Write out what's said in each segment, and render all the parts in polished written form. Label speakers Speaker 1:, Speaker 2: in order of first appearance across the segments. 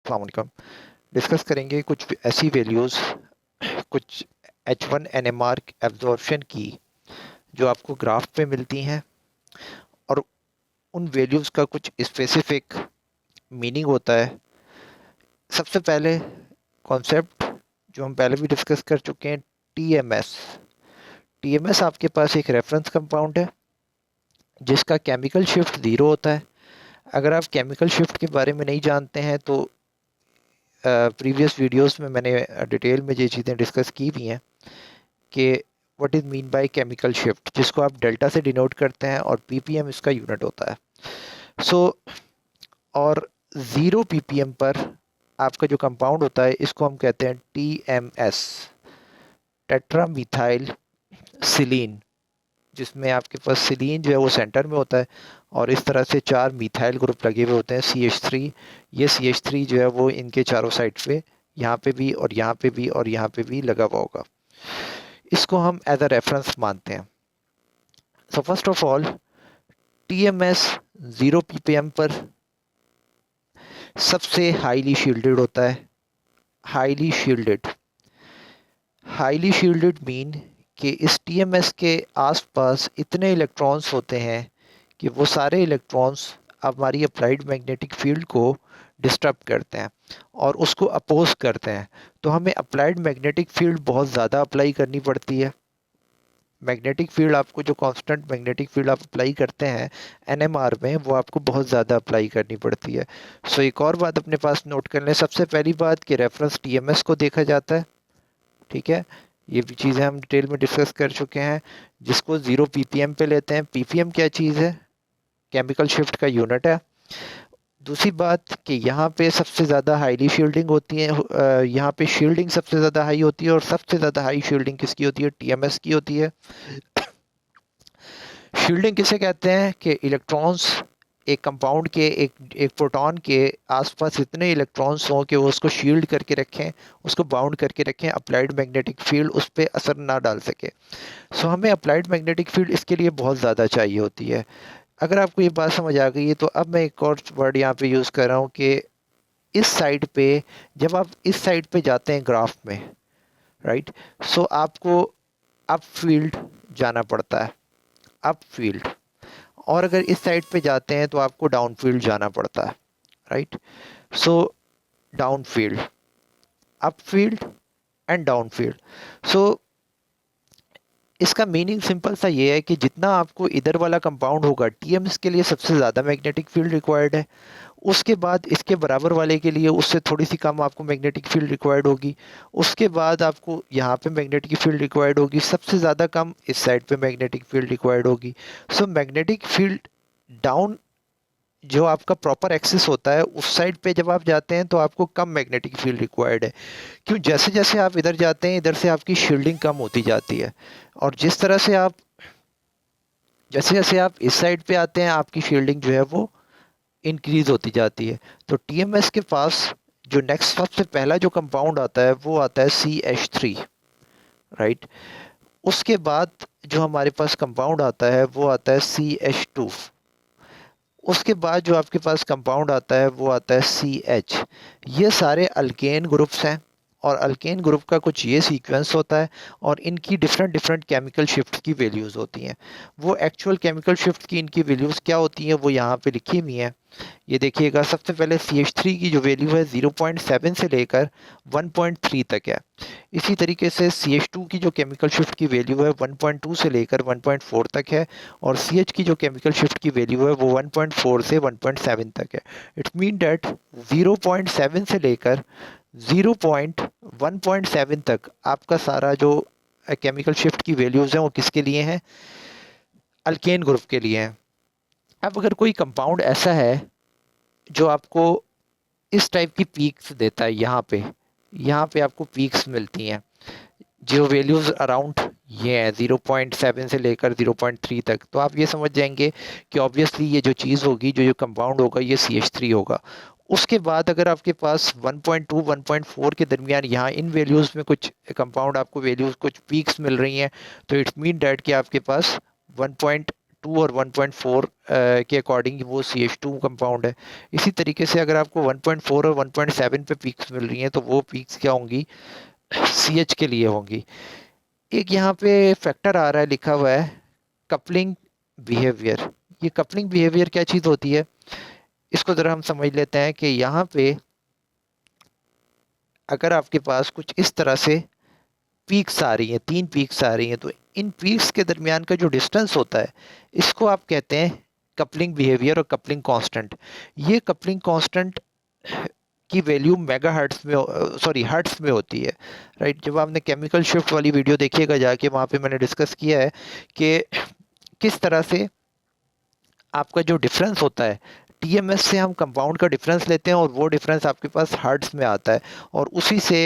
Speaker 1: अस्सलाम वालेकुम। डिस्कस करेंगे कुछ ऐसी वैल्यूज़, कुछ H1 NMR एब्जॉर्प्शन की जो आपको ग्राफ पे मिलती हैं और उन वैल्यूज़ का कुछ स्पेसिफिक मीनिंग होता है। सबसे पहले कॉन्सेप्ट जो हम पहले भी डिस्कस कर चुके हैं, TMS। TMS आपके पास एक रेफरेंस कंपाउंड है जिसका केमिकल शिफ्ट ज़ीरो होता है। अगर आप केमिकल शिफ्ट के बारे में नहीं जानते हैं तो प्रीवियस वीडियोस में मैंने डिटेल में ये चीज़ें डिस्कस की भी हैं कि what is mean by chemical shift, जिसको आप डेल्टा से डिनोट करते हैं और ppm इसका यूनिट होता है। और 0 ppm पर आपका जो कंपाउंड होता है इसको हम कहते हैं TMS, टेट्रा मिथाइल सिलीन, जिसमें आपके पास सिलीन जो है वो सेंटर में होता है और इस तरह से 4 मिथाइल ग्रुप लगे हुए होते हैं CH3। ये CH3 जो है वो इनके चारों साइड पे, यहाँ पे भी और यहाँ पे भी और यहाँ पे भी लगा हुआ होगा। इसको हम एज अ रेफरेंस मानते हैं। So first of all TMS 0 ppm पर सबसे हाईली शील्डेड होता है। हाईली शील्डेड मीन कि इस TMS के आसपास इतने इलेक्ट्रॉन्स होते हैं कि वो सारे इलेक्ट्रॉन्स हमारी अप्लाइड मैग्नेटिक फील्ड को डिस्टर्ब करते हैं और उसको अपोज करते हैं। तो हमें अप्लाइड मैग्नेटिक फील्ड बहुत ज़्यादा अप्लाई करनी पड़ती है। मैग्नेटिक फील्ड आपको, जो कांस्टेंट मैग्नेटिक फील्ड आप अप्लाई करते हैं NMR में, वो आपको बहुत ज़्यादा अप्लाई करनी पड़ती है। सो एक और बात अपने पास नोट कर लें। सबसे पहली बात कि रेफरेंस TMS को देखा जाता है, ठीक है। ये भी चीज़ें हम डिटेल में डिस्कस कर चुके हैं, जिसको 0 ppm पे लेते हैं। ppm क्या चीज़ है? केमिकल शिफ्ट का यूनिट है। दूसरी बात कि यहाँ पे सबसे ज़्यादा हाईली शील्डिंग होती है, यहाँ पे शील्डिंग सबसे ज़्यादा हाई होती है और सबसे ज़्यादा हाई शील्डिंग किसकी होती है? TMS की होती है। शील्डिंग किसे कहते हैं कि इलेक्ट्रॉन्स एक कंपाउंड के, एक प्रोटॉन के आसपास इतने इलेक्ट्रॉन्स हों कि वो उसको शील्ड करके रखें, उसको बाउंड करके रखें, अप्लाइड मैग्नेटिक फील्ड उस पर असर ना डाल सके। सो हमें अप्लाइड मैग्नेटिक फील्ड इसके लिए बहुत ज़्यादा चाहिए होती है। अगर आपको ये बात समझ आ गई है तो अब मैं एक और वर्ड यहाँ पे यूज़ कर रहा हूँ कि इस साइड पे, जब आप इस साइड पे जाते हैं ग्राफ में, राइट, सो आपको अप फील्ड जाना पड़ता है, अप फील्ड। और अगर इस साइड पे जाते हैं तो आपको डाउन फील्ड जाना पड़ता है, right. So down field, up field and down field. So इसका मीनिंग सिंपल सा ये है कि जितना आपको इधर वाला कंपाउंड होगा, TMS के लिए सबसे ज़्यादा मैग्नेटिक फील्ड रिक्वायर्ड है। उसके बाद इसके बराबर वाले के लिए उससे थोड़ी सी कम आपको मैग्नेटिक फील्ड रिक्वायर्ड होगी। उसके बाद आपको यहाँ पे मैग्नेटिक फील्ड रिक्वायर्ड होगी, सबसे ज़्यादा कम इस साइड पे मैग्नेटिक फील्ड रिक्वायर्ड होगी। सो मैग्नेटिक फील्ड डाउन, जो आपका प्रॉपर एक्सिस होता है, उस साइड पे जब आप जाते हैं तो आपको कम मैग्नेटिक फील्ड रिक्वायर्ड है। क्यों? जैसे जैसे आप इधर जाते हैं, इधर से आपकी शील्डिंग कम होती जाती है और जिस तरह से आप, जैसे जैसे आप इस साइड पे आते हैं, आपकी शील्डिंग जो है वो इंक्रीज होती जाती है। तो TMS के पास जो नेक्स्ट सबसे पहला जो कंपाउंड आता है वो आता है CH3, राइट। उसके बाद जो हमारे पास कंपाउंड आता है वो आता है CH2। उसके बाद जो आपके पास कंपाउंड आता है वो आता है CH। ये सारे अल्केन ग्रुप्स हैं और अल्केन ग्रुप का कुछ ये सीक्वेंस होता है और इनकी डिफरेंट डिफरेंट केमिकल शिफ्ट की वैल्यूज़ होती हैं। वो एक्चुअल केमिकल शिफ्ट की इनकी वैल्यूज़ क्या होती हैं वो यहाँ पे लिखी हुई हैं। ये देखिएगा, सबसे पहले CH3 की जो वैल्यू है 0.7 से लेकर 1.3 तक है। इसी तरीके से CH2 की जो केमिकल शिफ्ट की वैल्यू है 1.2 से लेकर 1.4 तक है और CH की जो केमिकल शिफ्ट की वैल्यू है वो 1.4 से 1.7 तक है। इट्स मीन डैट 0.7 से लेकर 0.1.7 तक आपका सारा जो केमिकल शिफ्ट की वैल्यूज़ हैं वो किसके लिए हैं? अल्केन ग्रुप के लिए हैं। अब अगर कोई कंपाउंड ऐसा है जो आपको इस टाइप की पीक्स देता है, यहाँ पे आपको पीक्स मिलती हैं जो वैल्यूज़ अराउंड ये है 0.7 से लेकर 0.3 तक, तो आप ये समझ जाएंगे कि ऑब्वियसली ये जो चीज़ होगी, जो कंपाउंड होगा, ये CH3 होगा। उसके बाद अगर आपके पास 1.2 1.4 के दरमियान यहाँ इन वैल्यूज़ में कुछ कंपाउंड आपको वैल्यूज़ कुछ पीक्स मिल रही हैं, तो इट्स मीन डैट कि आपके पास 1.2 और 1.4 के अकॉर्डिंग वो CH2 कंपाउंड है। इसी तरीके से अगर आपको 1.4 और 1.7 पे पीक्स मिल रही हैं तो वो पीक्स क्या होंगी, CH के लिए होंगी। एक यहाँ पे फैक्टर आ रहा है, लिखा हुआ है कपलिंग बिहेवियर। ये कपलिंग बिहेवियर क्या चीज़ होती है, इसको ज़रा हम समझ लेते हैं कि यहाँ पे अगर आपके पास कुछ इस तरह से पीक्स आ रही हैं, 3 पीक्स आ रही हैं, तो इन पीक्स के दरमियान का जो डिस्टेंस होता है इसको आप कहते हैं कपलिंग बिहेवियर और कपलिंग कांस्टेंट। ये कपलिंग कांस्टेंट की वैल्यू मेगा हर्ट्स में, सॉरी हर्ट्स में होती है, राइट। जब आपने केमिकल शिफ्ट वाली वीडियो देखिएगा जाके, वहाँ पे मैंने डिस्कस किया है कि किस तरह से आपका जो डिफरेंस होता है TMS से हम कंपाउंड का डिफरेंस लेते हैं और वो डिफरेंस आपके पास हर्ट्स में आता है, और उसी से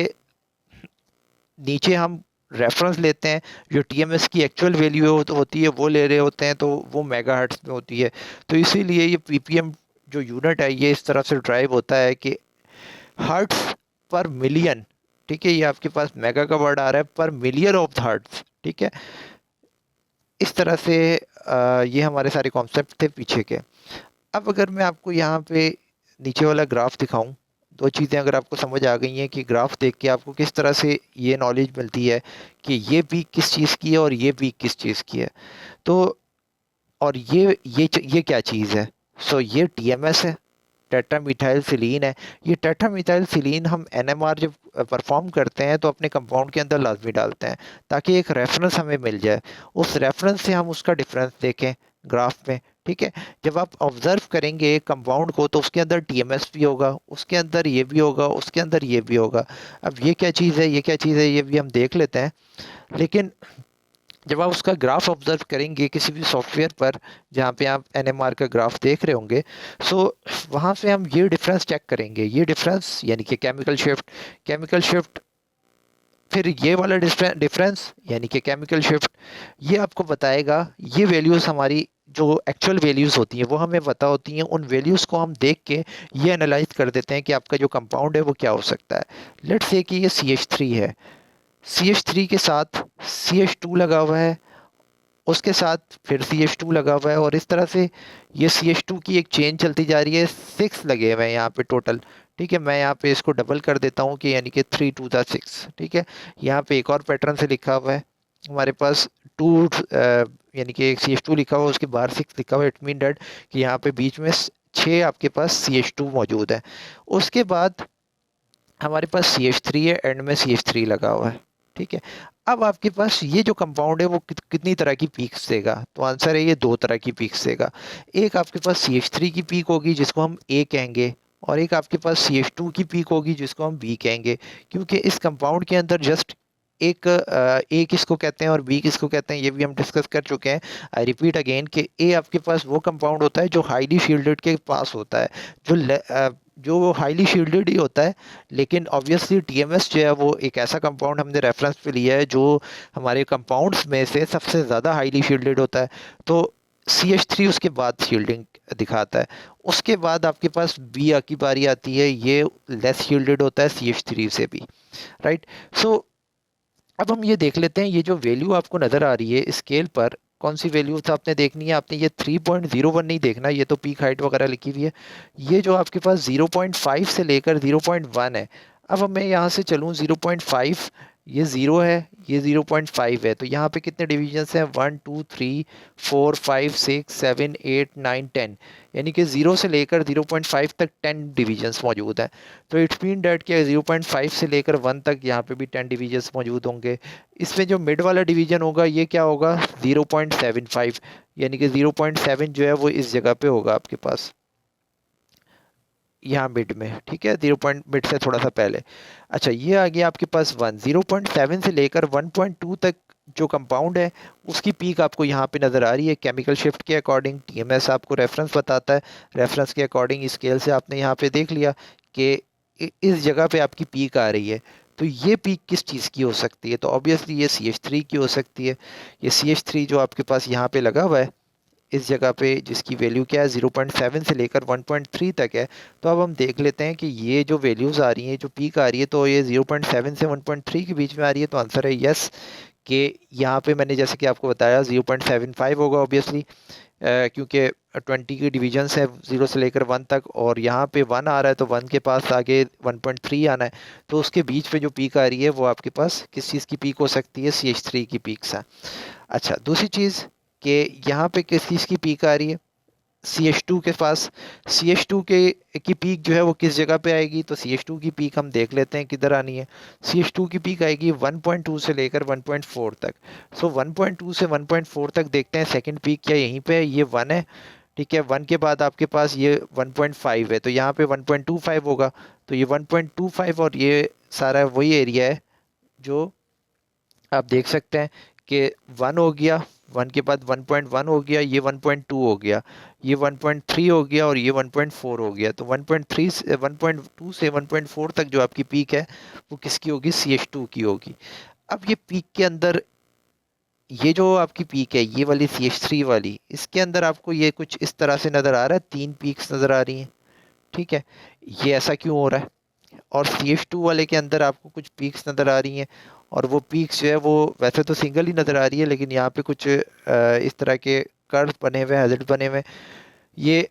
Speaker 1: नीचे हम रेफरेंस लेते हैं, जो TMS की एक्चुअल वैल्यू होती है वो ले रहे होते हैं, तो वो मेगाहर्ट्ज में होती है। तो इसीलिए ये PPM जो यूनिट है ये इस तरह से ड्राइव होता है कि हर्ट्स पर मिलियन, ठीक है। ये आपके पास मेगा का वर्ड आ रहा है, पर मिलियन ऑफ द हर्ट्स, ठीक है। इस तरह से ये हमारे सारे कॉन्सेप्ट थे पीछे के। अब अगर मैं आपको यहाँ पे नीचे वाला ग्राफ दिखाऊं, दो चीज़ें अगर आपको समझ आ गई हैं कि ग्राफ देख के आपको किस तरह से ये नॉलेज मिलती है कि ये पीक किस चीज़ की है और ये पीक किस चीज़ की है, तो और ये क्या चीज़ है। सो ये TMS है, टेट्रामीथाइल सिलीन है। ये टेट्रामीथाइल सिलीन हम NMR जब परफॉर्म करते हैं तो अपने कंपाउंड के अंदर लाजमी डालते हैं ताकि एक रेफरेंस हमें मिल जाए, उस रेफरेंस से हम उसका डिफरेंस देखें ग्राफ में, ठीक है। जब आप ऑब्जर्व करेंगे एक कंपाउंड को तो उसके अंदर TMS भी होगा, उसके अंदर ये भी होगा, उसके अंदर ये भी होगा। अब ये क्या चीज़ है, ये क्या चीज़ है, ये भी हम देख लेते हैं। लेकिन जब आप उसका ग्राफ ऑब्जर्व करेंगे किसी भी सॉफ्टवेयर पर जहाँ पे आप NMR का ग्राफ देख रहे होंगे, सो वहाँ से हम ये डिफरेंस चेक करेंगे। ये डिफरेंस यानी कि केमिकल शिफ्ट, फिर ये वाला डिफरेंस यानी कि केमिकल शिफ्ट, ये आपको बताएगा। ये वैल्यूज़ हमारी जो एक्चुअल वैल्यूज़ होती हैं वो हमें पता होती हैं, उन वैल्यूज़ को हम देख के ये एनालाइज कर देते हैं कि आपका जो कंपाउंड है वो क्या हो सकता है। लेट्स से कि ये CH3 है, CH3 के साथ CH2 लगा हुआ है, उसके साथ फिर CH2 लगा हुआ है, और इस तरह से ये CH2 की एक चेन चलती जा रही है। 6 लगे हुए हैं यहाँ पे टोटल, ठीक है। मैं यहाँ पे इसको डबल कर देता हूँ कि यानी कि 3 2 6, ठीक है। यहाँ पे एक और पैटर्न से लिखा हुआ है हमारे पास 2, यानी कि एक CH2 लिखा हुआ है, उसके बाहर 6 लिखा हुआ है। इट मीन डेट कि यहाँ पे बीच में 6 आपके पास CH2 मौजूद है। उसके बाद हमारे पास CH3 है, एंड में CH3 लगा हुआ है, ठीक है। अब आपके पास ये जो कंपाउंड है वो कितनी तरह की पीक्स देगा, तो आंसर है ये 2 तरह की पीक्स देगा। एक आपके पास CH3 की पीक होगी जिसको हम A कहेंगे, और एक आपके पास CH2 की पीक होगी जिसको हम B कहेंगे, क्योंकि इस कंपाउंड के अंदर जस्ट एक A किसको कहते हैं और B किसको कहते हैं ये भी हम डिस्कस कर चुके हैं। आई रिपीट अगेन कि A आपके पास वो कंपाउंड होता है जो हाईली शील्डेड के पास होता है, जो हाईली शील्डेड ही होता है। लेकिन ऑब्वियसली TMS जो है वो एक ऐसा कंपाउंड हमने रेफरेंस पे लिया है जो हमारे कंपाउंड्स में से सबसे ज़्यादा हाईली शील्डेड होता है, तो CH3 उसके बाद शील्डिंग दिखाता है। उसके बाद आपके पास B की बारी आती है, ये लेस शील्डेड होता है CH3 से भी, राइट। सो अब हम ये देख लेते हैं, ये जो वैल्यू आपको नज़र आ रही है स्केल पर, कौन सी वैल्यू आपने देखनी है। आपने ये 3.01 नहीं देखना, ये तो पीक हाइट वगैरह लिखी हुई है। ये जो आपके पास 0.5 से लेकर 0.1 है। अब मैं यहाँ से चलूँ 0.5, ये 0 है, ये 0.5 है, तो यहाँ पे कितने डिविजन्स हैं, 1 2 3 4 5 6 7 8 9 10, यानी कि 0 से लेकर 0.5 तक 10 डिविजन्स मौजूद हैं। तो इट्स मीन डैट कि 0.5 से लेकर 1 तक यहाँ पे भी 10 डिविजन्स मौजूद होंगे। इसमें जो मिड वाला डिवीजन होगा ये क्या होगा, 0.75, यानी कि 0.7 जो है वो इस जगह पे होगा आपके पास, यहाँ मिड में, ठीक है। 0 पॉइंट मिड से थोड़ा सा पहले। अच्छा, ये आ गया आपके पास 1, 0.7 से लेकर 1.2 तक जो कंपाउंड है उसकी पीक आपको यहाँ पे नज़र आ रही है। केमिकल शिफ्ट के अकॉर्डिंग TMS आपको रेफरेंस बताता है, रेफरेंस के अकॉर्डिंग स्केल से आपने यहाँ पे देख लिया कि इस जगह पे आपकी पीक आ रही है। तो ये पीक किस चीज़ की हो सकती है, तो ऑब्वियसली ये CH3 की हो सकती है। ये CH3 जो आपके पास यहाँ पे लगा हुआ है इस जगह पे, जिसकी वैल्यू क्या है 0.7 से लेकर 1.3 तक है। तो अब हम देख लेते हैं कि ये जो वैल्यूज़ आ रही हैं, जो पीक आ रही है, तो ये 0.7 से 1.3 के बीच में आ रही है, तो आंसर है यस कि यहाँ पे मैंने जैसे कि आपको बताया 0.75 होगा ऑब्वियसली, क्योंकि 20 की डिविजन्स है 0 से लेकर 1 तक, और यहाँ पे 1 आ रहा है तो 1 के पास आगे 1.3 आना है, तो उसके बीच में जो पीक आ रही है वो आपके पास किस चीज़ की पीक हो सकती है, CH3 की पीक्स है। अच्छा, दूसरी चीज़ कि यहाँ पे किस चीज़ की पीक आ रही है, CH2 के पास। CH2 के की पीक जो है वो किस जगह पे आएगी, तो CH2 की पीक हम देख लेते हैं किधर आनी है। CH2 की पीक आएगी 1.2 से लेकर 1.4 तक। सो 1.2 से 1.4 तक देखते हैं सेकंड पीक क्या यहीं पे है, ये 1 है, ठीक है। 1 के बाद आपके पास ये 1.5 है, तो यहाँ पे 1.25 होगा, तो ये 1.25 और ये सारा वही एरिया है जो आप देख सकते हैं कि 1 हो गया, 1 के बाद 1.1 हो गया, ये 1.2 हो गया, ये 1.3 हो गया, और ये 1.4 हो गया। तो 1.3 से 1.2 से 1.4 तक जो आपकी पीक है वो किसकी होगी, CH2 की होगी। अब ये पीक के अंदर ये जो आपकी पीक है ये वाली CH3 वाली, इसके अंदर आपको ये कुछ इस तरह से नज़र आ रहा है, 3 पीक्स नज़र आ रही हैं, ठीक है। ये ऐसा क्यों हो रहा है, और CH2 वाले के अंदर आपको कुछ पीक्स नज़र आ रही हैं, और वो पीक्स जो है वो वैसे तो सिंगल ही नज़र आ रही है, लेकिन यहाँ पे कुछ इस तरह के कर्व बने हुए, हैज़र्ड बने हुए, ये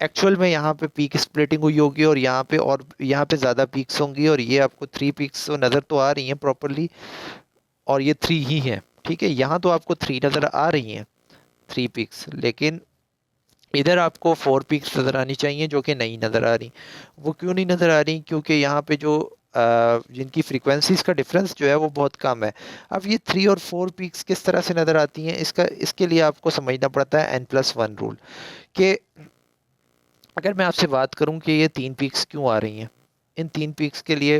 Speaker 1: एक्चुअल में यहाँ पे पीक स्प्लिटिंग हुई होगी, और यहाँ पे ज़्यादा पीक्स होंगी, और ये आपको 3 पीक्स तो नज़र तो आ रही हैं प्रॉपरली, और ये 3 ही हैं, ठीक है। यहाँ तो आपको 3 नज़र आ रही हैं, 3 पीक्स, लेकिन इधर आपको 4 पीक्स नज़र आनी चाहिए जो कि नहीं नज़र आ रही। वो क्यों नहीं नज़र आ रही, क्योंकि यहाँ पे जो जिनकी फ्रीक्वेंसीज का डिफरेंस जो है वो बहुत कम है। अब ये 3 और 4 पीक्स किस तरह से नज़र आती हैं, इसके लिए आपको समझना पड़ता है N+1 रूल, कि अगर मैं आपसे बात करूं कि ये 3 पीक्स क्यों आ रही हैं, इन 3 पीक्स के लिए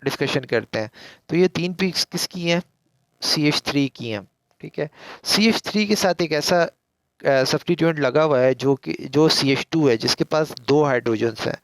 Speaker 1: डिस्कशन करते हैं। तो ये 3 पीक्स किसकी हैं, CH3 की हैं, ठीक है। CH3 के साथ एक ऐसा सब्स्टिट्यूएंट लगा हुआ है जो CH2 है, जिसके पास 2 हाइड्रोजन्स हैं,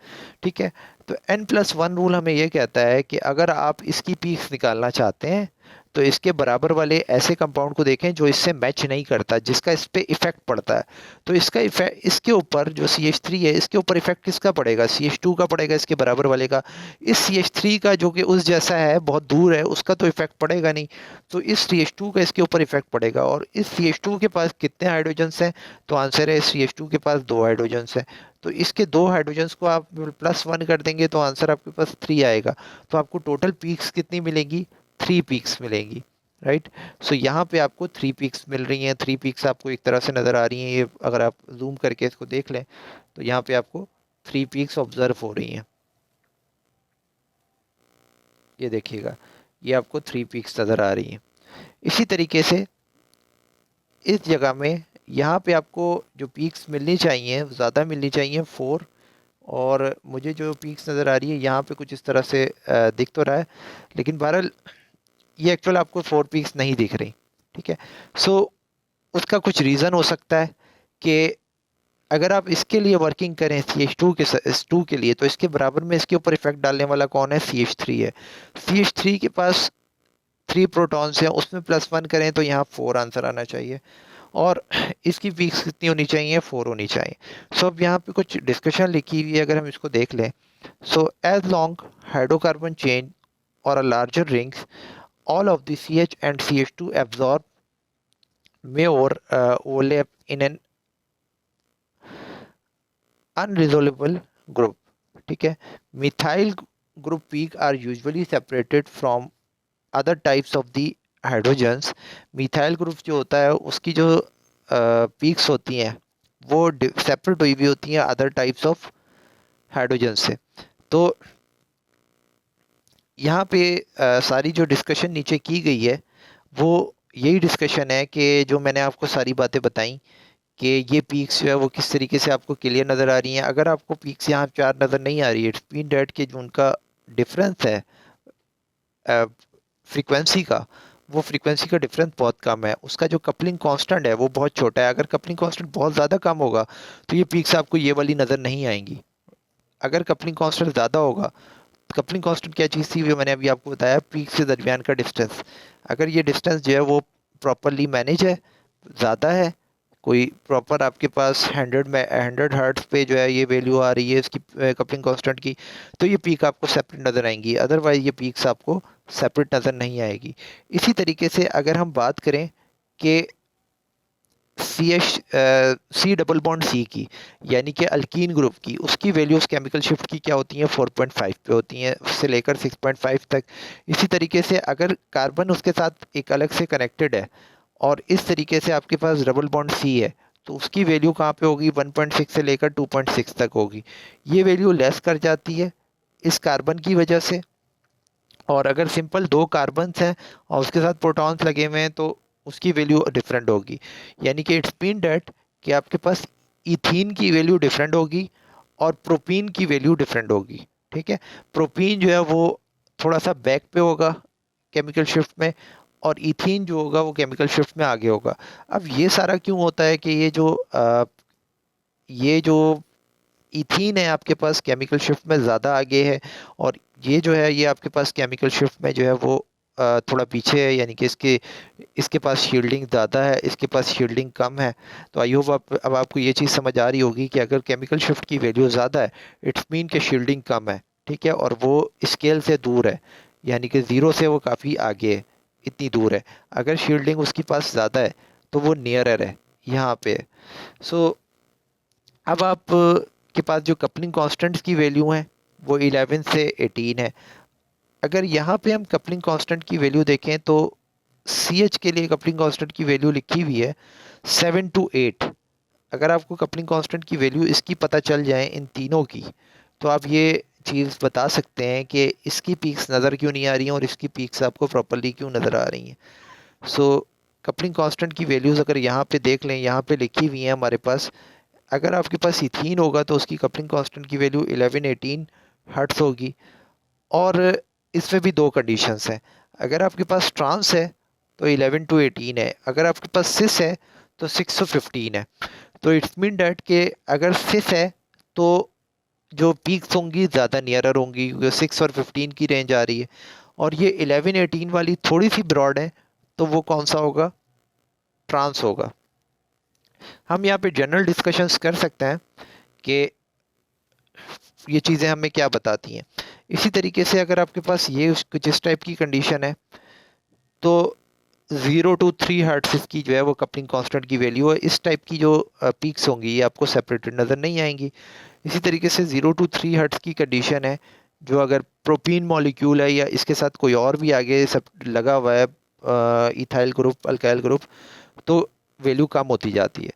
Speaker 1: ठीक है। तो N+1 रूल हमें ये कहता है कि अगर आप इसकी पीक्स निकालना चाहते हैं तो इसके बराबर वाले ऐसे कंपाउंड को देखें जो इससे मैच नहीं करता, जिसका इस पे इफेक्ट पड़ता है। तो इसका इफेक्ट, इसके ऊपर जो CH3 है इसके ऊपर इफेक्ट किसका पड़ेगा, CH2 का पड़ेगा, इसके बराबर वाले का। इस CH3 का जो कि उस जैसा है, बहुत दूर है, उसका तो इफेक्ट पड़ेगा नहीं, तो इस CH2 का इसके ऊपर इफेक्ट पड़ेगा। और इस CH2 के पास कितने हाइड्रोजन्स हैं, तो आंसर है CH2 के पास 2 हाइड्रोजन्स हैं। तो इसके 2 हाइड्रोजन्स को आप +1 कर देंगे तो आंसर आपके पास 3 आएगा। तो आपको टोटल पीक्स कितनी मिलेंगी, 3 पीक्स मिलेंगी, राइट। सो यहाँ पे आपको 3 पीक्स मिल रही हैं। 3 पीक्स आपको एक तरह से नज़र आ रही हैं, ये अगर आप जूम करके इसको देख लें तो यहाँ पे आपको 3 पीक्स ऑब्जर्व हो रही हैं। ये देखिएगा, ये आपको 3 पीक्स नज़र आ रही हैं। इसी तरीके से इस जगह में यहाँ पे आपको जो पीक्स मिलनी चाहिए, ज़्यादा मिलनी चाहिए 4, और मुझे जो पीक्स नज़र आ रही है यहाँ पे कुछ इस तरह से दिख तो रहा है, लेकिन बहरहाल ये एक्चुअल आपको 4 पीक्स नहीं दिख रही, ठीक है। सो उसका कुछ रीज़न हो सकता है कि अगर आप इसके लिए वर्किंग करें CH2 टू के लिए, तो इसके बराबर में इसके ऊपर इफेक्ट डालने वाला कौन है, CH3 है। CH3 के पास 3 प्रोटॉन्स हैं, उसमें +1 करें तो यहाँ 4 आंसर आना चाहिए, और इसकी पीक्स कितनी होनी चाहिए, 4 होनी चाहिए। सो अब यहाँ पे कुछ डिस्कशन लिखी हुई है, अगर हम इसको देख लें। So as long hydrocarbon chain और a larger rings, all of the CH and CH2 absorb may or overlap in an unresolvable group, ठीक है। Methyl group peak are usually separated from other types of the hydrogens. Methyl group जो होता है उसकी जो peaks होती हैं वो सेपरेट हुई भी होती हैं अदर टाइप्स ऑफ हाइड्रोजन से। तो यहाँ पे सारी जो डिस्कशन नीचे की गई है वो यही डिस्कशन है कि जो मैंने आपको सारी बातें बताई कि ये पीक्स जो है वो किस तरीके से आपको क्लियर नज़र आ रही हैं। अगर आपको पीक्स यहाँ 4 नज़र नहीं आ रही है, इट्स मीन डैट कि जो उनका डिफरेंस है फ्रीक्वेंसी का, वो फ्रीक्वेंसी का डिफरेंस बहुत कम है, उसका जो कपलिंग कांस्टेंट है वो बहुत छोटा है। अगर कपलिंग कांस्टेंट बहुत ज़्यादा कम होगा तो ये पीक्स आपको ये वाली नज़र नहीं आएंगी। अगर कपलिंग कांस्टेंट ज़्यादा होगा, कपलिंग कांस्टेंट क्या चीज़ थी, वो मैंने अभी आपको बताया, पीक से दरमियान का डिस्टेंस। अगर ये डिस्टेंस जो है वो प्रॉपरली मैनेज है, ज़्यादा है, कोई प्रॉपर आपके पास 100 हर्ट्ज पे जो है ये वैल्यू आ रही है इसकी कपलिंग कांस्टेंट की, तो ये पीक आपको सेपरेट नज़र आएंगी। अदरवाइज ये पीक्स आपको सेपरेट नज़र नहीं आएगी। इसी तरीके से अगर हम बात करें कि सी डबल बॉन्ड सी की, यानी कि अल्कीन ग्रुप की, उसकी वैल्यूज़ केमिकल शिफ्ट की क्या होती हैं, 4.5 पे होती हैं से लेकर 6.5 तक। इसी तरीके से अगर कार्बन उसके साथ एक अलग से कनेक्टेड है और इस तरीके से आपके पास डबल बॉन्ड सी है, तो उसकी वैल्यू कहाँ पे होगी, 1.6 से लेकर 2.6 तक होगी। ये वैल्यू लेस कर जाती है इस कार्बन की वजह से। और अगर सिंपल दो कार्बन्स हैं और उसके साथ प्रोटॉन्स लगे हुए हैं, तो उसकी वैल्यू डिफरेंट होगी। यानी कि इट्स मीन डैट कि आपके पास इथीन की वैल्यू डिफरेंट होगी और प्रोपीन की वैल्यू डिफरेंट होगी। ठीक है, प्रोपीन जो है वो थोड़ा सा बैक पे होगा केमिकल शिफ्ट में, और इथीन जो होगा वो केमिकल शिफ्ट में आगे होगा। अब ये सारा क्यों होता है कि ये जो इथीन है आपके पास केमिकल शिफ्ट में ज़्यादा आगे है, और ये जो है ये आपके पास केमिकल शिफ्ट में जो है वो थोड़ा पीछे है, यानी कि इसके इसके पास शील्डिंग ज़्यादा है, इसके पास शील्डिंग कम है। तो आई होप अब आपको ये चीज़ समझ आ रही होगी कि अगर केमिकल शिफ्ट की वैल्यू ज़्यादा है, इट्स मीन के शील्डिंग कम है। ठीक है, और वो स्केल से दूर है, यानी कि ज़ीरो से वो काफ़ी आगे है, इतनी दूर है। अगर शील्डिंग उसके पास ज़्यादा है तो वो नियरर है, यहाँ पे है। सो अब आप के पास जो कपलिंग कांस्टेंट्स की वैल्यू है वो 11 से 18 है। अगर यहाँ पे हम कपलिंग कांस्टेंट की वैल्यू देखें तो सी एच के लिए कपलिंग कांस्टेंट की वैल्यू लिखी हुई है 7 to 8। अगर आपको कपलिंग कांस्टेंट की वैल्यू इसकी पता चल जाए इन तीनों की, तो आप ये चीज़ बता सकते हैं कि इसकी पीक्स नज़र क्यों नहीं आ रही हैं और इसकी पीक्स आपको प्रॉपरली क्यों नज़र आ रही हैं। सो कपलिंग कांस्टेंट की वैल्यूज़ अगर यहाँ पे देख लें, यहाँ पे लिखी हुई हैं हमारे पास। अगर आपके पास इथीन होगा तो उसकी कपलिंग कांस्टेंट की वैल्यू 11-18 हर्ट्स होगी। और इसमें भी दो कंडीशंस हैं। अगर आपके पास ट्रांस है तो 11 to 18 है, अगर आपके पास सिस है तो 6 to 15 है। तो इट्स मीन डैट कि अगर सिस है तो जो पीक्स होंगी ज़्यादा नियरर होंगी, 6 और 15 की रेंज आ रही है। और ये 11-18 वाली थोड़ी सी ब्रॉड है, तो वो कौन सा होगा, ट्रांस होगा। हम यहाँ पे जनरल डिस्कशंस कर सकते हैं कि ये चीज़ें हमें क्या बताती हैं। इसी तरीके से अगर आपके पास ये जिस टाइप की कंडीशन है, तो 0 to 3 हर्ट्स इसकी जो है वो कपलिंग कांस्टेंट की वैल्यू है। इस टाइप की जो पीक्स होंगी ये आपको सेपरेटेड नज़र नहीं आएंगी। इसी तरीके से 0 to 3 हर्ट्स की कंडीशन है, जो अगर प्रोपीन मॉलिक्यूल है या इसके साथ कोई और भी आगे सब लगा हुआ है, इथाइल ग्रुप, अल्काइल ग्रुप, तो वैल्यू कम होती जाती है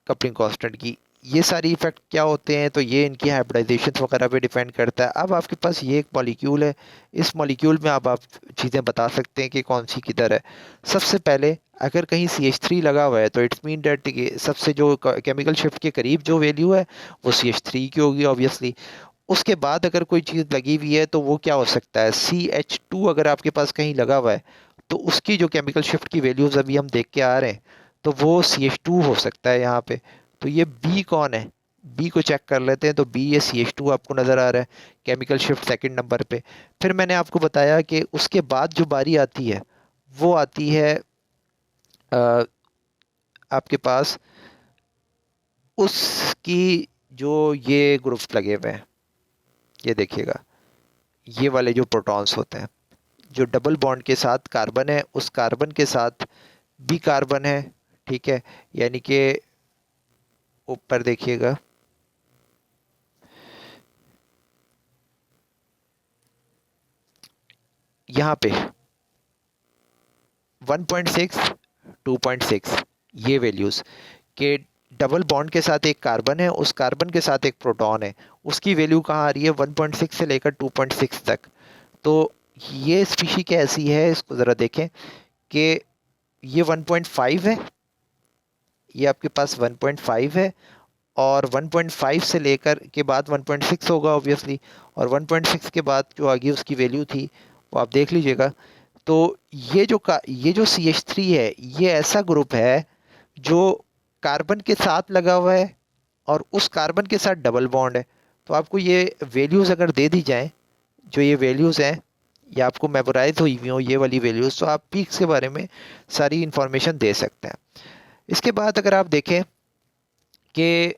Speaker 1: कपलिंग कांस्टेंट की। ये सारी इफेक्ट क्या होते हैं, तो ये इनकी हाइब्रिडाइजेशन वगैरह पे डिपेंड करता है। अब आपके पास ये एक मॉलिक्यूल है, इस मॉलिक्यूल में अब आप चीज़ें बता सकते हैं कि कौन सी किधर है। सबसे पहले अगर कहीं CH3 लगा हुआ है तो इट्स मीन डैट सबसे जो केमिकल शिफ्ट के करीब जो वैल्यू है वो CH3 की होगी ऑब्वियसली। उसके बाद अगर कोई चीज़ लगी हुई है तो वो क्या हो सकता है, CH2 अगर आपके पास कहीं लगा हुआ है तो उसकी जो केमिकल शिफ्ट की वैल्यूज़ अभी हम देख के आ रहे हैं, तो वो CH2 हो सकता है यहाँ पे। तो ये बी कौन है, बी को चेक कर लेते हैं। तो बी ये CH2 आपको नज़र आ रहा है केमिकल शिफ्ट सेकंड नंबर पे। फिर मैंने आपको बताया कि उसके बाद जो बारी आती है वो आती है अ, आपके पास उसकी जो ये ग्रुप्स लगे हुए हैं, ये देखिएगा, ये वाले जो प्रोटॉन्स होते हैं, जो डबल बॉन्ड के साथ कार्बन है उस कार्बन के साथ भी कार्बन है। ठीक है, यानी कि ऊपर देखिएगा, यहाँ पे 1.6 2.6 ये वैल्यूज़ के डबल बॉन्ड के साथ एक कार्बन है, उस कार्बन के साथ एक प्रोटॉन है, उसकी वैल्यू कहाँ आ रही है, 1.6 से लेकर 2.6 तक। तो ये स्पीशी कैसी है, इसको ज़रा देखें कि ये 1.5 है, ये आपके पास 1.5 है, और 1.5 से लेकर के बाद 1.6 होगा ऑब्वियसली, और 1.6 के बाद जो आगे उसकी वैल्यू थी वो आप देख लीजिएगा। तो ये जो CH3 है ये ऐसा ग्रुप है जो कार्बन के साथ लगा हुआ है और उस कार्बन के साथ डबल बॉन्ड है। तो आपको ये वैल्यूज़ अगर दे दी जाएं, जो ये वैल्यूज़ हैं, या आपको मेमोराइज हुई हुई हो ये वाली वैल्यूज़, तो आप पीक्स के बारे में सारी इंफॉर्मेशन दे सकते हैं। इसके बाद अगर आप देखें कि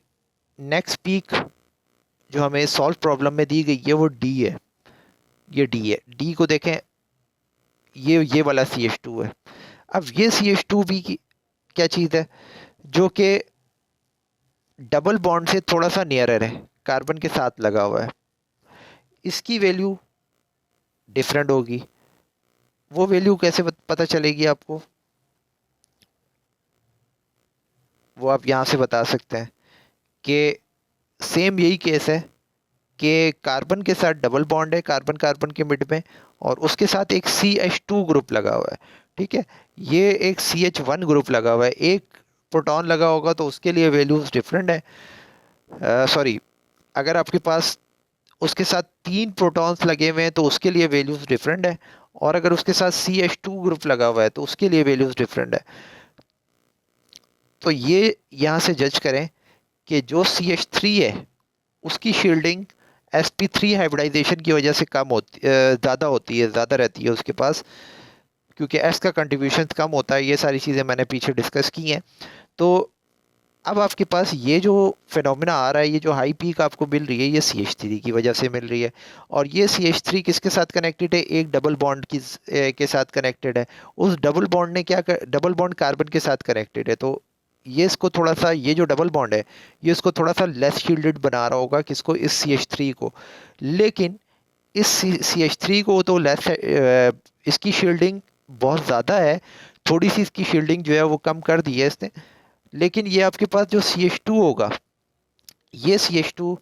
Speaker 1: नेक्स्ट पीक जो हमें सॉल्व प्रॉब्लम में दी गई है वो डी है, ये डी है। डी को देखें, ये वाला CH2 है। अब ये CH2 भी क्या चीज़ है, जो कि डबल बॉन्ड से थोड़ा सा नियरर है, कार्बन के साथ लगा हुआ है। इसकी वैल्यू डिफरेंट होगी। वो वैल्यू कैसे पता चलेगी आपको, वो आप यहाँ से बता सकते हैं कि सेम यही केस है कि कार्बन के साथ डबल बॉन्ड है, कार्बन कार्बन के मिड में, और उसके साथ एक CH2 ग्रुप लगा हुआ है। ठीक है, ये एक CH1 ग्रुप लगा हुआ है। एक प्रोटॉन लगा होगा तो उसके लिए वैल्यूज डिफरेंट है। सॉरी, अगर आपके पास उसके साथ 3 प्रोटॉन्स लगे हुए हैं तो उसके लिए वैल्यूज डिफरेंट है, और अगर उसके साथ CH2 ग्रुप लगा हुआ है तो उसके लिए वैल्यूज डिफरेंट है। तो ये यहाँ से जज करें कि जो CH3 है उसकी शील्डिंग sp3 हाइब्रिडाइजेशन की वजह से कम होती, ज़्यादा होती है, ज़्यादा रहती है उसके पास, क्योंकि S का कंट्रीब्यूशन कम होता है। ये सारी चीज़ें मैंने पीछे डिस्कस की हैं। तो अब आपके पास ये जो फिनोमेना आ रहा है, ये जो हाई पीक आपको मिल रही है, ये CH3 की वजह से मिल रही है। और ये CH3 किसके साथ कनेक्टेड है, एक डबल बॉन्ड के साथ कनेक्टेड है। उस डबल बॉन्ड ने डबल बॉन्ड कार्बन के साथ कनेक्टेड है, तो ये इसको थोड़ा सा, ये जो डबल बॉन्ड है ये इसको थोड़ा सा लेस शील्डेड बना रहा होगा, किसको, इस CH3 को। लेकिन इस CH3 को तो लेस, इसकी शील्डिंग बहुत ज़्यादा है, थोड़ी सी इसकी शील्डिंग जो है वो कम कर दी है इसने। लेकिन ये आपके पास जो CH2 होगा, ये CH2,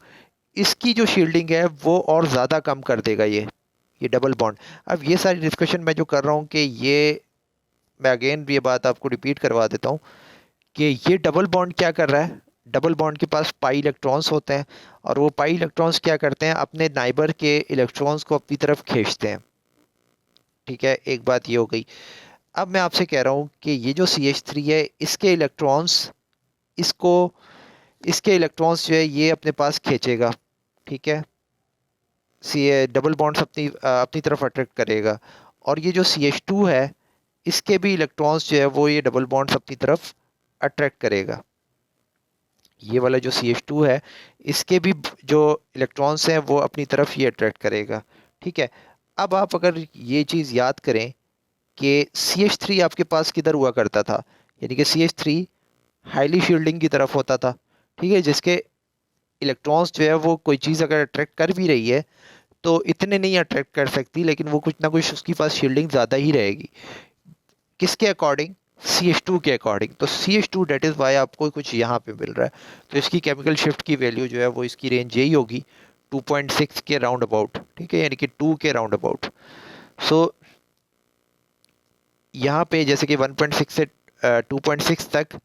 Speaker 1: इसकी जो शील्डिंग है वो और ज़्यादा कम कर देगा ये डबल बॉन्ड। अब ये सारी डिस्कशन मैं जो कर रहा हूँ कि ये, मैं अगेन ये बात आपको रिपीट करवा देता हूँ कि ये डबल बॉन्ड क्या कर रहा है, डबल बॉन्ड के पास पाई इलेक्ट्रॉन्स होते हैं, और वो पाई इलेक्ट्रॉन्स क्या करते हैं, अपने नाइबर के इलेक्ट्रॉन्स को अपनी तरफ खींचते हैं। ठीक है, एक बात ये हो गई। अब मैं आपसे कह रहा हूँ कि ये जो CH3 है, इसके इलेक्ट्रॉन्स, इसको, इसके इलेक्ट्रॉन्स जो है ये अपने पास खींचेगा। ठीक है, सी डबल बॉन्ड्स अपनी अपनी तरफ अट्रैक्ट करेगा। और ये जो CH2 है, इसके भी इलेक्ट्रॉन्स जो है वो ये डबल बॉन्ड्स अपनी तरफ अट्रैक्ट करेगा। ये वाला जो CH2 है, इसके भी जो इलेक्ट्रॉन्स हैं वो अपनी तरफ ये अट्रैक्ट करेगा। ठीक है, अब आप अगर ये चीज़ याद करें कि CH3 आपके पास किधर हुआ करता था, यानी कि CH3 हाईली शील्डिंग की तरफ होता था। ठीक है, जिसके इलेक्ट्रॉन्स जो है वो कोई चीज़ अगर अट्रैक्ट कर भी रही है तो इतने नहीं अट्रैक्ट कर सकती, लेकिन वो कुछ ना कुछ उसके पास शील्डिंग ज़्यादा ही रहेगी। किसके अकॉर्डिंग, CH2 के अकॉर्डिंग। तो CH2 डेट इज़ वाई आपको कुछ यहाँ पे मिल रहा है। तो इसकी केमिकल शिफ्ट की वैल्यू जो है वो इसकी रेंज यही होगी, 2.6 के राउंड अबाउट। ठीक है, यानी कि 2 के राउंड अबाउट। सो यहाँ पे जैसे कि 1.6 से 2.6 तक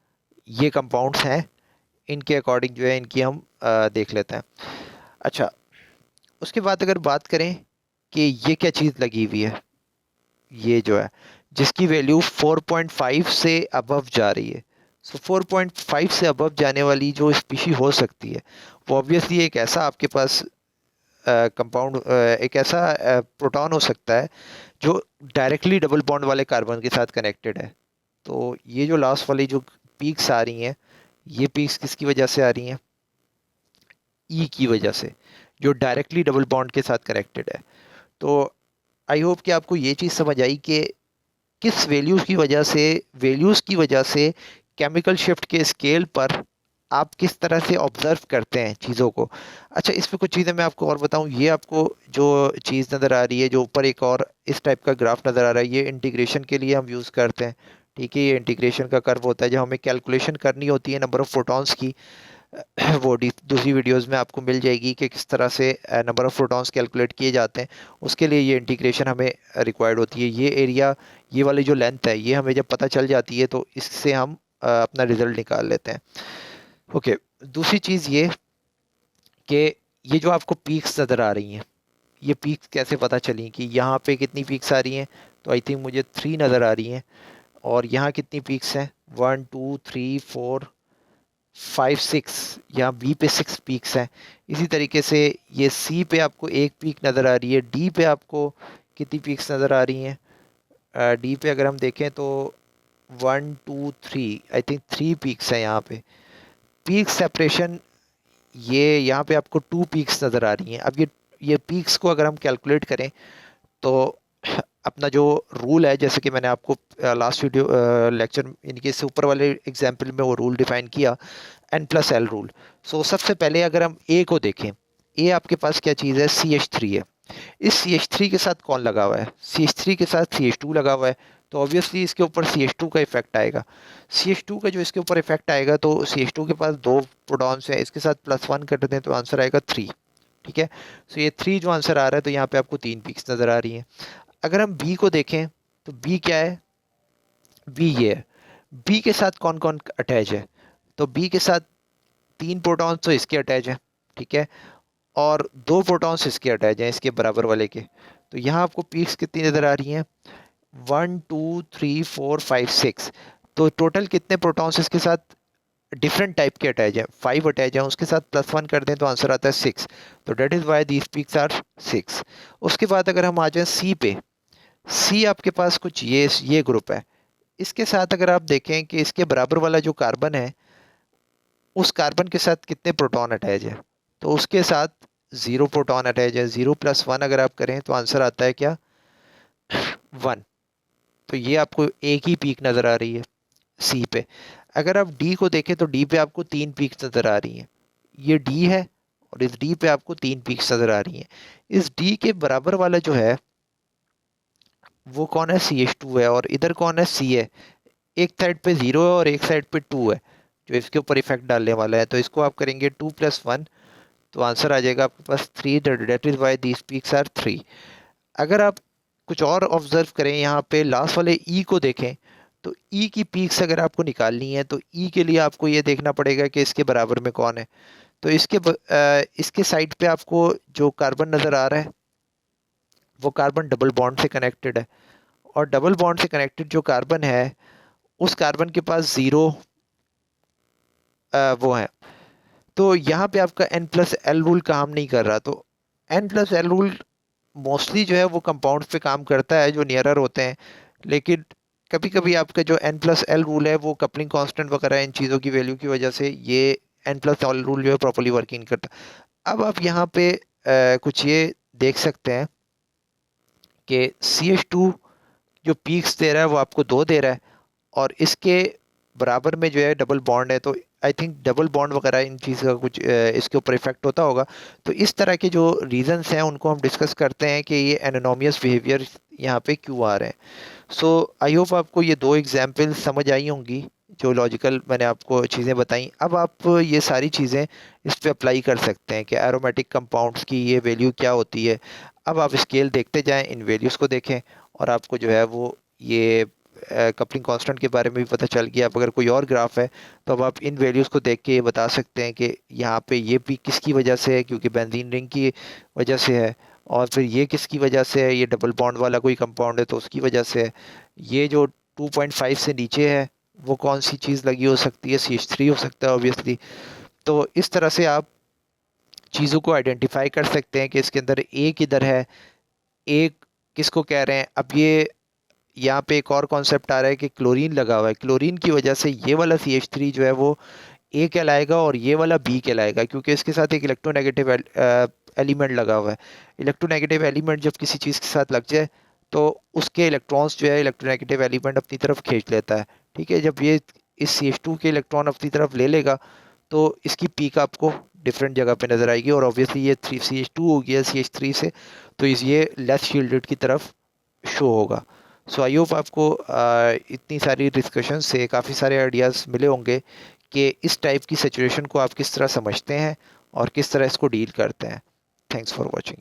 Speaker 1: ये कंपाउंड्स हैं, इनके अकॉर्डिंग जो है इनकी हम देख लेते हैं। अच्छा, उसके बाद अगर बात करें कि ये क्या चीज़ लगी हुई है, ये जो है जिसकी वैल्यू 4.5 से अबव जा रही है। सो 4.5 से अबव जाने वाली जो स्पीशी हो सकती है, वो ऑब्वियसली एक ऐसा आपके पास कंपाउंड, एक ऐसा प्रोटॉन हो सकता है जो डायरेक्टली डबल बॉन्ड वाले कार्बन के साथ कनेक्टेड है। तो ये जो लास्ट वाली जो पीक्स आ रही हैं, ये पीक्स किसकी वजह से आ रही हैं, ई की वजह से, जो डायरेक्टली डबल बॉन्ड के साथ कनेक्टेड है। तो आई होप कि आपको ये चीज़ समझ आई कि किस वैल्यूज़ की वजह से केमिकल शिफ्ट के स्केल पर आप किस तरह से ऑब्जर्व करते हैं चीज़ों को। अच्छा, इसमें कुछ चीज़ें मैं आपको और बताऊं। ये आपको जो चीज़ नज़र आ रही है, जो ऊपर एक और इस टाइप का ग्राफ नज़र आ रहा है, ये इंटीग्रेशन के लिए हम यूज़ करते हैं। ठीक है, ये इंटीग्रेशन का कर्व होता है जब हमें कैलकुलेशन करनी होती है नंबर ऑफ़ प्रोटॉन्स की। वो दूसरी वीडियोस में आपको मिल जाएगी कि किस तरह से नंबर ऑफ़ प्रोटॉन्स कैलकुलेट किए जाते हैं। उसके लिए ये इंटीग्रेशन हमें रिक्वायर्ड होती है। ये एरिया, ये वाली जो लेंथ है, ये हमें जब पता चल जाती है तो इससे हम अपना रिजल्ट निकाल लेते हैं। ओके, दूसरी चीज़ ये कि ये जो आपको पीक्स नज़र आ रही हैं, ये पीक्स कैसे पता चली कि यहाँ पे कितनी पीक्स आ रही हैं। तो आई थिंक मुझे 3 नज़र आ रही हैं। और यहाँ कितनी पीक्स हैं, 1 2 3 4 5 6, यहाँ बी पे 6 पीक्स हैं। इसी तरीके से ये सी पे आपको एक पीक नज़र आ रही है। डी पे आपको कितनी पीक्स नज़र आ रही हैं, डी पे अगर हम देखें तो 1 2 3, आई थिंक 3 पीक्स हैं यहाँ पे। पीक सेपरेशन, ये यहाँ पे आपको 2 पीक्स नज़र आ रही हैं। अब ये पीक्स को अगर हम कैलकुलेट करें तो अपना जो रूल है, जैसे कि मैंने आपको लास्ट वीडियो लेक्चर इनके से ऊपर वाले एग्जाम्पल में वो रूल डिफाइन किया, N+L रूल। सो सबसे पहले अगर हम ए को देखें, ए आपके पास क्या चीज़ है, CH3 है। इस CH3 के साथ कौन लगा हुआ है, CH3 के साथ CH2 लगा हुआ है, तो ऑब्वियसली इसके ऊपर CH2 का इफेक्ट आएगा। CH2 का जो इसके ऊपर इफेक्ट आएगा, तो CH2 के पास 2 प्रोटॉन्स हैं, इसके साथ +1 कर दें तो आंसर आएगा 3। ठीक है, सो ये 3 जो आंसर आ रहा है, तो यहाँ पे आपको 3 पीक्स नज़र आ रही हैं। अगर हम बी को देखें तो बी क्या है, बी ये है। बी के साथ कौन कौन अटैच है, तो बी के साथ 3 प्रोटॉन्स तो इसके अटैच है, ठीक है, और 2 प्रोटॉन्स इसके अटैच हैं, इसके बराबर वाले के। तो यहाँ आपको पीक्स कितनी नज़र आ रही हैं, 1 2 3 4 5 6। तो टोटल कितने प्रोटॉन्स इसके साथ डिफरेंट टाइप के अटैच हैं, 5 अटैच हैं, उसके साथ +1 कर दें तो आंसर आता है 6। तो that is why these peaks are 6। उसके बाद अगर हम आ जाएं सी पे, सी आपके पास कुछ ये ग्रुप है। इसके साथ अगर आप देखें कि इसके बराबर वाला जो कार्बन है, उस कार्बन के साथ कितने प्रोटॉन अटैच है, तो उसके साथ 0 प्रोटॉन अटैच है। 0 + 1 अगर आप करें तो आंसर आता है क्या, 1। तो ये आपको एक ही पीक नज़र आ रही है सी पे। अगर आप डी को देखें तो डी पे आपको 3 पीक्स नज़र आ रही हैं। ये डी है और इस डी पे आपको 3 पीक्स नज़र आ रही हैं। इस डी के बराबर वाला जो है वो कौन है, CH2 है, और इधर कौन है, C है। एक साइड पे 0 है और एक साइड पे 2 है जो इसके ऊपर इफेक्ट डालने वाला है। तो इसको आप करेंगे 2 + 1, तो आंसर आ जाएगा आपके पास 3। That is why these peaks are 3। अगर आप कुछ और ऑब्जर्व करें, यहाँ पे लास्ट वाले ई को देखें, तो ई की पीक्स अगर आपको निकालनी है तो ई के लिए आपको ये देखना पड़ेगा कि इसके बराबर में कौन है। तो इसके साइड पे आपको जो कार्बन नज़र आ रहा है वो कार्बन डबल बॉन्ड से कनेक्टेड है, और डबल बॉन्ड से कनेक्टेड जो कार्बन है उस कार्बन के पास 0 वो है। तो यहाँ पे आपका N+L रूल काम नहीं कर रहा। तो N+L रूल मोस्टली जो है वो कंपाउंड्स पे काम करता है जो नियरर होते हैं, लेकिन कभी कभी आपका जो N+L रूल है वो कपलिंग कांस्टेंट वगैरह इन चीज़ों की वैल्यू की वजह से ये N+L रूल जो है प्रॉपर्ली वर्किंग करता है। अब आप यहाँ पे कुछ ये देख सकते हैं कि CH2 जो पीक्स दे रहा है वो आपको 2 दे रहा है, और इसके बराबर में जो है डबल बॉन्ड है। तो आई थिंक डबल बॉन्ड वगैरह इन चीज़ का कुछ इसके ऊपर इफेक्ट होता होगा। तो इस तरह के जो रीजंस हैं उनको हम डिस्कस करते हैं कि ये एनोनोमियस बिहेवियर यहाँ पे क्यों आ रहे हैं। सो आई होप आपको ये 2 एग्जाम्पल समझ आई होंगी जो लॉजिकल मैंने आपको चीज़ें बताई। अब आप ये सारी चीज़ें इस पे अप्लाई कर सकते हैं कि एरोमेटिक कंपाउंड्स की ये वैल्यू क्या होती है। अब आप स्केल देखते जाएं, इन वैल्यूज़ को देखें, और आपको जो है वो ये कपलिंग कांस्टेंट के बारे में भी पता चल गया। अब अगर कोई और ग्राफ है तो अब आप इन वैल्यूज़ को देख के ये बता सकते हैं कि यहाँ पे ये पीक किसकी वजह से है, क्योंकि बेंजीन रिंग की वजह से है, और फिर ये किसकी वजह से है, ये डबल बॉन्ड वाला कोई कंपाउंड है तो उसकी वजह से है। ये जो 2.5 से नीचे है वो कौन सी चीज़ लगी हो सकती है, CH3 हो सकता है ऑब्वियसली। तो इस तरह से आप चीज़ों को आइडेंटिफाई कर सकते हैं कि इसके अंदर ए किधर है, एक किसको कह रहे हैं। अब ये यहाँ पे एक और कॉन्सेप्ट आ रहा है कि क्लोरीन लगा हुआ है, क्लोरीन की वजह से ये वाला CH3 जो है वो ए कहलाएगा और ये वाला बी कहलाएगा, क्योंकि इसके साथ एक इलेक्ट्रोनेगेटिव एलिमेंट लगा हुआ है। इलेक्ट्रोनेगेटिव एलिमेंट जब किसी चीज़ के साथ लग जाए तो उसके इलेक्ट्रॉन्स जो है इलेक्ट्रोनेगेटिव एलिमेंट अपनी तरफ खींच लेता है। ठीक है, जब ये इस CH2 के इलेक्ट्रॉन अपनी तरफ ले लेगा तो इसकी पीक आपको डिफरेंट जगह पे नज़र आएगी, और ऑब्वियसली ये 3 CH2 हो गया CH3 से, तो ये लेस शील्डेड की तरफ शो होगा। सो आई होप आपको इतनी सारी डिस्कशन से काफ़ी सारे आइडियाज़ मिले होंगे कि इस टाइप की सिचुएशन को आप किस तरह समझते हैं और किस तरह इसको डील करते हैं। Thanks for watching.